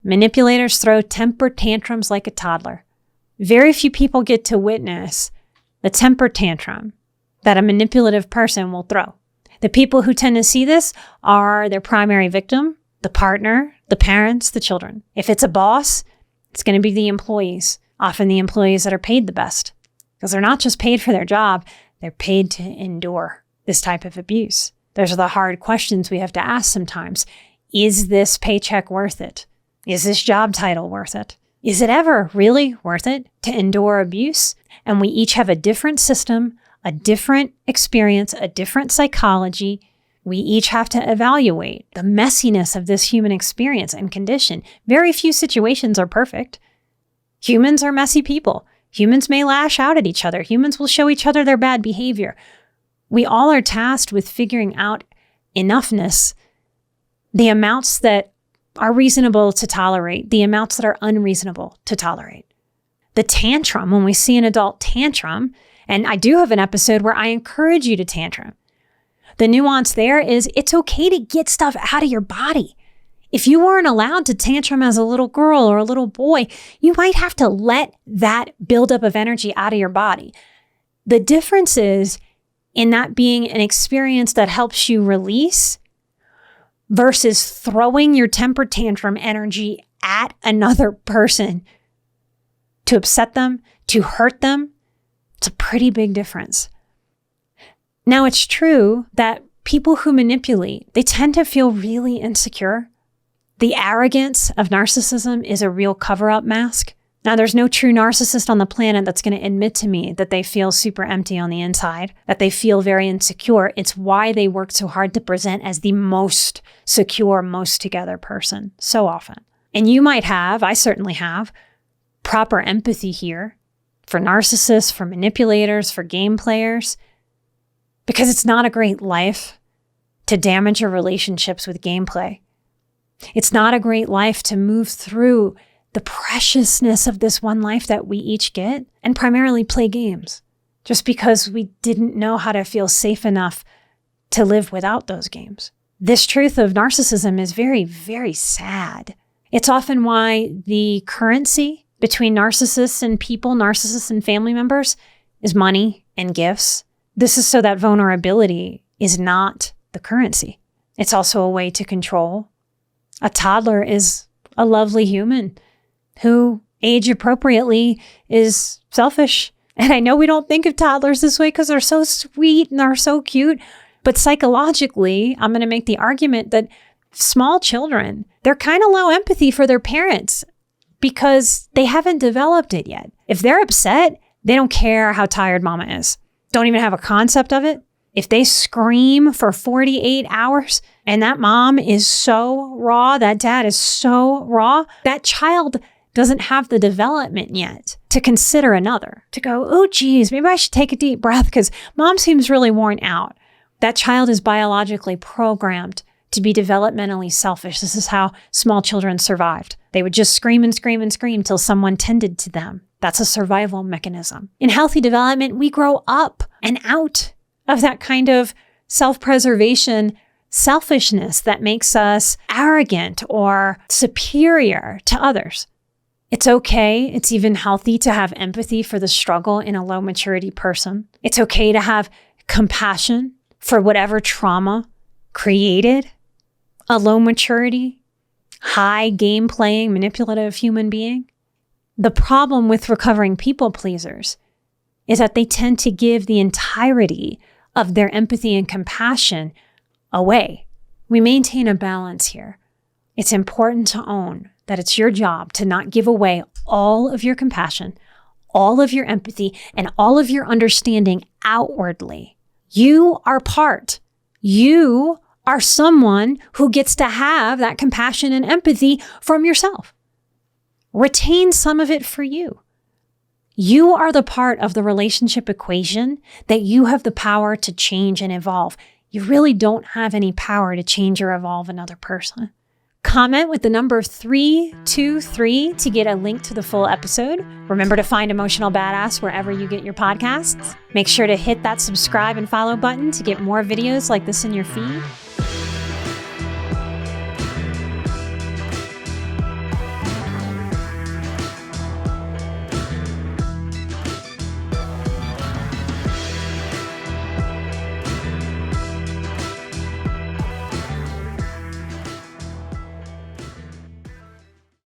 Manipulators throw temper tantrums like a toddler. Very few people get to witness the temper tantrum that a manipulative person will throw. The people who tend to see this are their primary victim, the partner, the parents, the children. If it's a boss, it's going to be the employees, often the employees that are paid the best, because they're not just paid for their job, they're paid to endure this type of abuse. Those are the hard questions we have to ask sometimes. Is this paycheck worth it? Is this job title worth it? Is it ever really worth it to endure abuse? And we each have a different system, a different experience, a different psychology. We each have to evaluate the messiness of this human experience and condition. Very few situations are perfect. Humans are messy people. Humans may lash out at each other. Humans will show each other their bad behavior. We all are tasked with figuring out enoughness, the amounts that are reasonable to tolerate, the amounts that are unreasonable to tolerate. The tantrum, when we see an adult tantrum, and I do have an episode where I encourage you to tantrum. The nuance there is it's okay to get stuff out of your body. If you weren't allowed to tantrum as a little girl or a little boy, you might have to let that buildup of energy out of your body. The difference is in that being an experience that helps you release versus throwing your temper tantrum energy at another person to upset them, to hurt them. It's a pretty big difference. Now, it's true that people who manipulate, they tend to feel really insecure. The arrogance of narcissism is a real cover-up mask. Now, there's no true narcissist on the planet that's going to admit to me that they feel super empty on the inside, that they feel very insecure. It's why they work so hard to present as the most secure, most together person so often. And you might have, I certainly have, proper empathy here for narcissists, for manipulators, for game players, because it's not a great life to damage your relationships with gameplay. It's not a great life to move through the preciousness of this one life that we each get and primarily play games just because we didn't know how to feel safe enough to live without those games. This truth of narcissism is very, very sad. It's often why the currency between narcissists and people, narcissists and family members, is money and gifts. This is so that vulnerability is not the currency. It's also a way to control. A toddler is a lovely human who, age appropriately, is selfish. And I know we don't think of toddlers this way because they're so sweet and they're so cute. But psychologically, I'm going to make the argument that small children, they're kind of low empathy for their parents because they haven't developed it yet. If they're upset, they don't care how tired mama is. Don't even have a concept of it. If they scream for 48 hours and that mom is so raw, that dad is so raw, that child doesn't have the development yet to consider another, to go, oh, geez, maybe I should take a deep breath because mom seems really worn out. That child is biologically programmed to be developmentally selfish. This is how small children survived. They would just scream and scream and scream till someone tended to them. That's a survival mechanism. In healthy development, we grow up and out of that kind of self-preservation selfishness that makes us arrogant or superior to others. It's okay. It's even healthy to have empathy for the struggle in a low maturity person. It's okay to have compassion for whatever trauma created a low maturity, high game playing, manipulative human being. The problem with recovering people pleasers is that they tend to give the entirety of their empathy and compassion away. We maintain a balance here. It's important to own that it's your job to not give away all of your compassion, all of your empathy, and all of your understanding outwardly. You are part. You are someone who gets to have that compassion and empathy from yourself. Retain some of it for you. You are the part of the relationship equation that you have the power to change and evolve. You really don't have any power to change or evolve another person. Comment with the number 323 to get a link to the full episode. Remember to find Emotional Badass wherever you get your podcasts. Make sure to hit that subscribe and follow button to get more videos like this in your feed.